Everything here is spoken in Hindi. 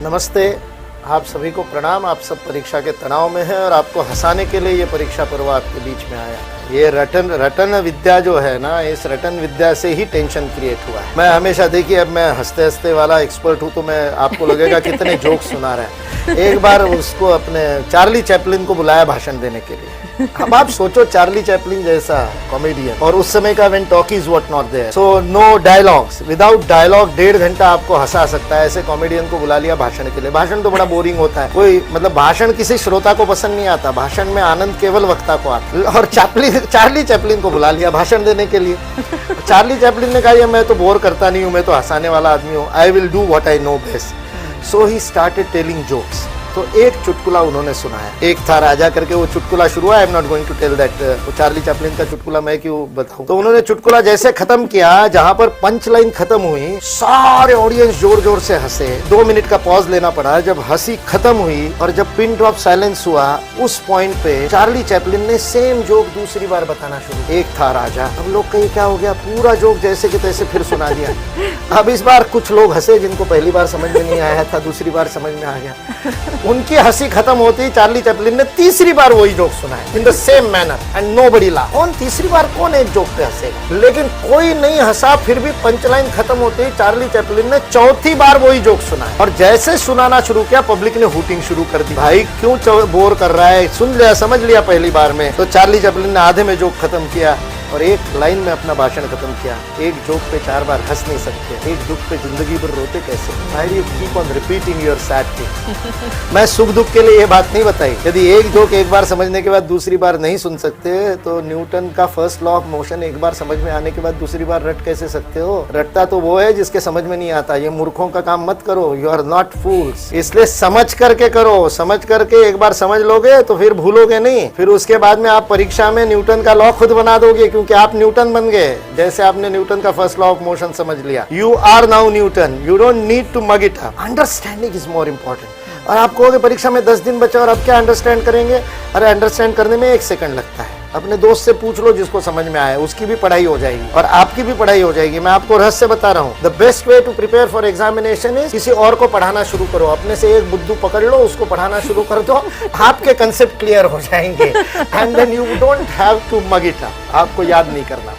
नमस्ते, आप सभी को प्रणाम। आप सब परीक्षा के तनाव में हैं और आपको हंसाने के लिए ये परीक्षा पर्व आपके बीच में आया। ये रटन विद्या जो है ना, इस रटन विद्या से ही टेंशन क्रिएट हुआ है। मैं हमेशा देखिए, अब मैं हंसते हंसते वाला एक्सपर्ट हूँ तो मैं आपको लगेगा कितने जोक सुना रहे हैं। एक बार उसको अपने चार्ली चैपलिन को बुलाया भाषण देने के लिए। अब आप सोचो, चार्ली चैपलिन जैसा कॉमेडियन और उस समय का when talkies what not there, so no dialogues, without dialogue 1.5 घंटा आपको हंसा सकता है। ऐसे कॉमेडियन को बुला लिया भाषण के लिए। भाषण तो बड़ा बोरिंग होता है, कोई मतलब भाषण किसी श्रोता को पसंद नहीं आता। भाषण में आनंद केवल वक्ता को आता। और चार्ली चैपलिन को बुला लिया भाषण देने के लिए। चार्ली चैपलिन ने कहा, मैं तो बोर करता नहीं हूँ, मैं तो हंसाने वाला आदमी हूँ, I will do what I know best. So he started telling jokes. तो एक चुटकुला उन्होंने सुनाया। एक था राजा करके वो चुटकुला शुरू हुआ। I am not going to tell that. वो चार्ली चैपलिन का चुटकुला मैं क्यों बताऊं। तो उन्होंने चुटकुला जैसे खत्म किया, जहां पर पंच लाइन खत्म हुई, सारे ऑडियंस जोर जोर से हंसे। 2 मिनट का पॉज लेना पड़ा। जब हंसी खत्म हुई और जब पिन ड्रॉप साइलेंस हुआ, उस पॉइंट पे चार्ली चैपलिन ने सेम जोक दूसरी बार बताना शुरू। एक था राजा। अब लोग कहीं क्या हो गया, पूरा जोक जैसे कि तैसे फिर सुना दिया। अब इस बार कुछ लोग हंसे जिनको पहली बार समझ में नहीं आया था, दूसरी बार समझ में आ गया। उनकी हंसी खत्म होती, चार्ली चैपलिन ने तीसरी बार वही जोक सुनाया in the same manner and nobody laugh. कौन तीसरी बार कौन एक जोक पे हंसेगा? लेकिन कोई नहीं हंसा। फिर भी पंचलाइन खत्म होती, चार्ली चैपलिन ने चौथी बार वही जोक सुनाया। और जैसे सुनाना शुरू किया, पब्लिक ने हूटिंग शुरू कर दी। भाई क्यों बोर कर रहा है, सुन लिया, समझ लिया पहली बार में। तो चार्ली चैपलिन ने आधे में जोक खत्म किया और एक लाइन में अपना भाषण खत्म किया। एक जोक पे 4 बार हंस नहीं सकते, एक दुख पे जिंदगी भर रोते कैसे? भाई you keep on repeating your sad thing. मैं सुख दुख के लिए ये बात नहीं बताई। यदि एक जोक एक बार समझने के बाद दूसरी बार नहीं सुन सकते, तो न्यूटन का फर्स्ट लॉ ऑफ मोशन एक बार समझ में आने के बाद दूसरी बार रट कैसे सकते हो? रटता तो वो है जिसके समझ में नहीं आता। ये मूर्खों का काम मत करो। यू आर नॉट फूल्स। इसलिए समझ करके करो। समझ करके एक बार समझ लोगे तो फिर भूलोगे नहीं। फिर उसके बाद में आप परीक्षा में न्यूटन का लॉ खुद बना दोगे, क्योंकि आप न्यूटन बन गए। जैसे आपने न्यूटन का फर्स्ट लॉ ऑफ मोशन समझ लिया। You are now Newton. You don't need to mug it up. Understanding is more important. और आप कहोगे परीक्षा में 10 दिन बचा और अब क्या अंडरस्टैंड करेंगे? अरे अंडरस्टैंड करने में 1 सेकंड लगता है। अपने दोस्त से पूछ लो जिसको समझ में आया, उसकी भी पढ़ाई हो जाएगी और आपकी भी पढ़ाई हो जाएगी। मैं आपको रहस्य बता रहा हूँ। The best way to prepare for examination is किसी और को पढ़ाना शुरू करो। अपने से एक बुद्धू पकड़ लो, उसको पढ़ाना शुरू कर दो, आपके कंसेप्ट क्लियर हो जाएंगे। And then you don't have to mug it up. आपको याद नहीं करना।